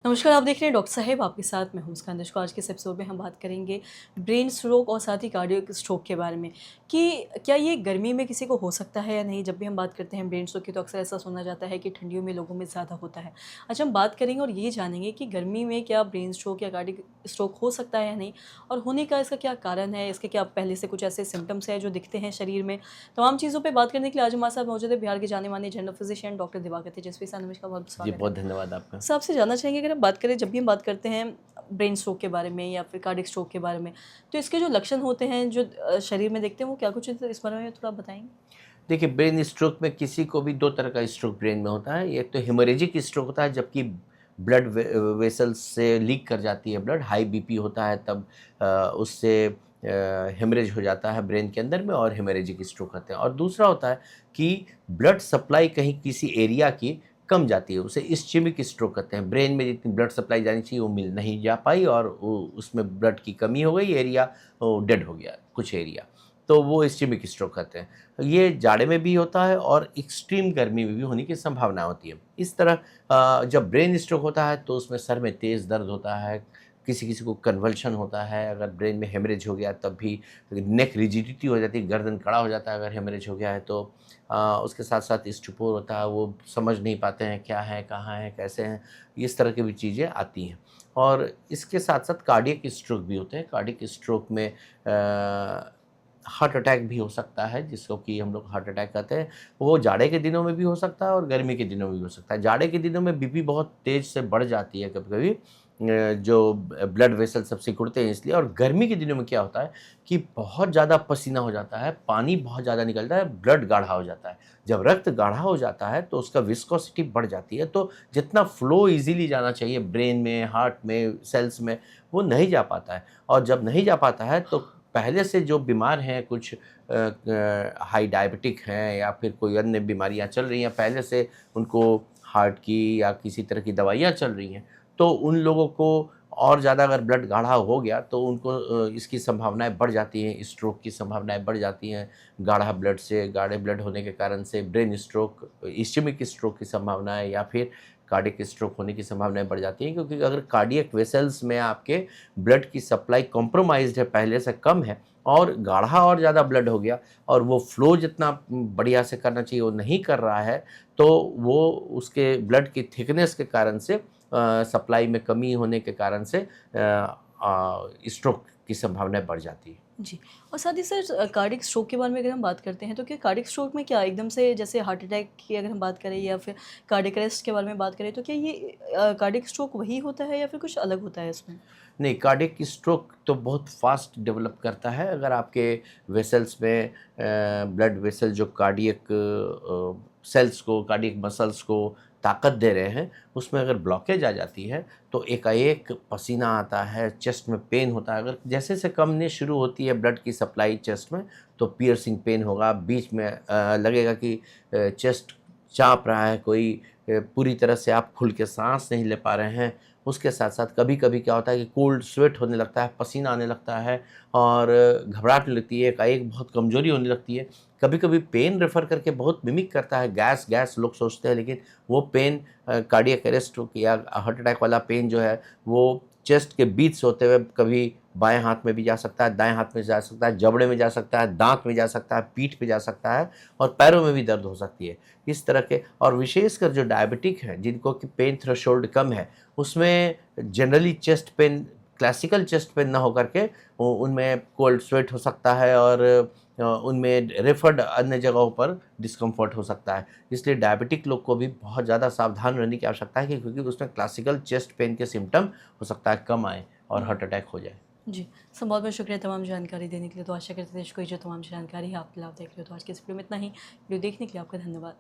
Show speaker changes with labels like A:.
A: नमस्कार, आप देख रहे हैं डॉक्टर साहेब आपके साथ मैं हूं मुस्कान दशको। आज के इस एपिसोड में हम बात करेंगे ब्रेन स्ट्रोक और साथ ही कार्डियक स्ट्रोक के बारे में कि क्या ये गर्मी में किसी को हो सकता है या नहीं। जब भी हम बात करते हैं ब्रेन स्ट्रोक की तो अक्सर ऐसा सुना जाता है कि ठंडियों में लोगों में ज़्यादा होता है। आज हम बात करेंगे और ये जानेंगे कि गर्मी में क्या ब्रेन स्ट्रोक या कार्डियक स्ट्रोक हो सकता है या नहीं, और होने का इसका क्या कारण है, इसके क्या पहले से कुछ ऐसे सिम्टम्स हैं जो दिखते हैं शरीर में। तमाम चीज़ों पर बात करने के लिए आज हमारे साथ मौजूद है बिहार के जाने माने जनरल फिजिशियन डॉक्टर दिवाकर तेजस्वी साहब। नमस्कार, बहुत
B: जी,
A: स्वागत है।
B: बहुत धन्यवाद आपका।
A: सर, आपसे जानना चाहेंगे, अगर हम बात करें, जब भी हम बात करते हैं ब्रेन स्ट्रोक के बारे में या फिर कार्डियक स्ट्रोक के बारे में, तो इसके जो लक्षण होते हैं जो शरीर में दिखते हैं वो क्या कुछ है, इस बारे में थोड़ा बताएंगे।
B: देखिए, ब्रेन स्ट्रोक में किसी को भी 2 तरह का स्ट्रोक ब्रेन में होता है। एक तो हेमोरेजिक स्ट्रोक होता है, जबकि ब्लड वेसल्स से लीक कर जाती है ब्लड, हाई बीपी होता है तब उससे हेमरेज हो जाता है ब्रेन के अंदर में, और हेमोरेजिक स्ट्रोक होते हैं। और दूसरा होता है कि ब्लड सप्लाई कहीं किसी एरिया की कम जाती है, उसे इस्चेमिक स्ट्रोक कहते हैं। ब्रेन में जितनी ब्लड सप्लाई जानी चाहिए वो मिल नहीं जा पाई, और उसमें ब्लड की कमी हो गई, एरिया डेड हो गया कुछ एरिया, तो वो इस्चेमिक स्ट्रोक कहते हैं। ये जाड़े में भी होता है और एक्सट्रीम गर्मी में भी होने की संभावना होती है। इस तरह जब ब्रेन स्ट्रोक होता है तो उसमें सर में तेज़ दर्द होता है, किसी किसी को कन्वल्शन होता है। अगर ब्रेन में हेमरेज हो गया तब भी नेक रिजिडिटी हो जाती है, गर्दन कड़ा हो जाता है अगर हेमरेज हो गया है तो। उसके साथ साथ स्टुपोर होता है, वो समझ नहीं पाते हैं क्या है, कहाँ है, कैसे हैं, इस तरह की भी चीज़ें आती हैं। और इसके साथ साथ कार्डियक स्ट्रोक भी होते हैं। कार्डियक स्ट्रोक में हार्ट अटैक भी हो सकता है, जिसको कि हम लोग हार्ट अटैक कहते हैं। वो जाड़े के दिनों में भी हो सकता है और गर्मी के दिनों में भी हो सकता है। जाड़े के दिनों में बीपी बहुत तेज़ से बढ़ जाती है कभी-कभी, जो ब्लड वेसल सब सिकुड़ते हैं इसलिए। और गर्मी के दिनों में क्या होता है कि बहुत ज़्यादा पसीना हो जाता है, पानी बहुत ज़्यादा निकलता है, ब्लड गाढ़ा हो जाता है। जब रक्त गाढ़ा हो जाता है तो उसका विस्कोसिटी बढ़ जाती है, तो जितना फ्लो ईज़िली जाना चाहिए ब्रेन में, हार्ट में, सेल्स में, वो नहीं जा पाता है। और जब नहीं जा पाता है तो पहले से जो बीमार हैं, कुछ हाई डायबिटिक हैं या फिर कोई अन्य बीमारियाँ चल रही हैं, पहले से उनको हार्ट की या किसी तरह की दवाइयाँ चल रही हैं, तो उन लोगों को और ज़्यादा अगर ब्लड गाढ़ा हो गया तो उनको इसकी संभावनाएँ बढ़ जाती हैं, स्ट्रोक की संभावनाएँ बढ़ जाती हैं। गाढ़ा ब्लड से, गाढ़े ब्लड होने के कारण से ब्रेन स्ट्रोक, इस्चेमिक स्ट्रोक की संभावनाएँ या फिर कार्डियक स्ट्रोक होने की संभावनाएँ बढ़ जाती हैं, क्योंकि अगर कार्डियक वेसल्स में आपके ब्लड की सप्लाई कॉम्प्रोमाइज़्ड है, पहले से कम है, और गाढ़ा और ज़्यादा ब्लड हो गया और वो फ्लो जितना बढ़िया से करना चाहिए वो नहीं कर रहा है, तो वो उसके ब्लड की थिकनेस के कारण से, सप्लाई में कमी होने के कारण से स्ट्रोक की संभावना बढ़ जाती है।
A: जी। और साथ ही सर, कार्डियक स्ट्रोक के बारे में अगर हम बात करते हैं तो क्या कार्डियक स्ट्रोक में क्या एकदम से जैसे हार्ट अटैक की अगर हम बात करें या फिर कार्डियक अरेस्ट के बारे में बात करें, तो क्या ये कार्डियक स्ट्रोक वही होता है या फिर कुछ अलग होता है इसमें?
B: नहीं, कार्डियक स्ट्रोक तो बहुत फास्ट डेवलप करता है। अगर आपके वेसल्स में ब्लड वेसल जो कार्डियक सेल्स को, कार्डियक मसल्स को ताकत दे रहे हैं, उसमें अगर ब्लॉकेज आ जाती है तो एकाएक पसीना आता है, चेस्ट में पेन होता है। अगर जैसे से कमने शुरू होती है ब्लड की सप्लाई चेस्ट में, तो पियर्सिंग पेन होगा, बीच में लगेगा कि चेस्ट चाँप रहा है कोई, पूरी तरह से आप खुल के साँस नहीं ले पा रहे हैं। उसके साथ-साथ कभी-कभी क्या होता है कि कोल्ड स्वेट होने लगता है, पसीना आने लगता है और घबराहट लगती है, एकाएक बहुत कमज़ोरी होने लगती है। कभी-कभी पेन रेफ़र करके बहुत मिमिक करता है, गैस लोग सोचते हैं, लेकिन वो पेन कार्डियक अरेस्ट या हार्ट अटैक वाला पेन जो है, वो चेस्ट के बीच से होते हुए कभी बाएँ हाथ में भी जा सकता है, दाएँ हाथ में जा सकता है, जबड़े में जा सकता है, दाँत में जा सकता है, पीठ पे जा सकता है, और पैरों में भी दर्द हो सकती है। इस तरह के, और विशेषकर जो डायबिटिक हैं, जिनको कि पेन थ्रेशोल्ड कम है, उसमें generally chest pain, classical chest pain ना होकर के उनमें कोल्ड स्वेट हो सकता है, और उनमें रेफर्ड अन्य जगहों पर डिस्कम्फर्ट हो सकता है। इसलिए डायबिटिक लोग को भी बहुत ज़्यादा सावधान रहने की आवश्यकता है, क्योंकि उसमें क्लासिकल चेस्ट पेन के सिम्पटम हो सकता है कम आए और हार्ट अटैक हो जाए।
A: जी। सर, बहुत बहुत शुक्रिया तमाम जानकारी देने के लिए। तो आशा करते हैं कोई जो तमाम जानकारी है आपके लिए आप देख रहे हो। तो आज के इस वीडियो में इतना ही। वीडियो देखने के लिए आपका धन्यवाद।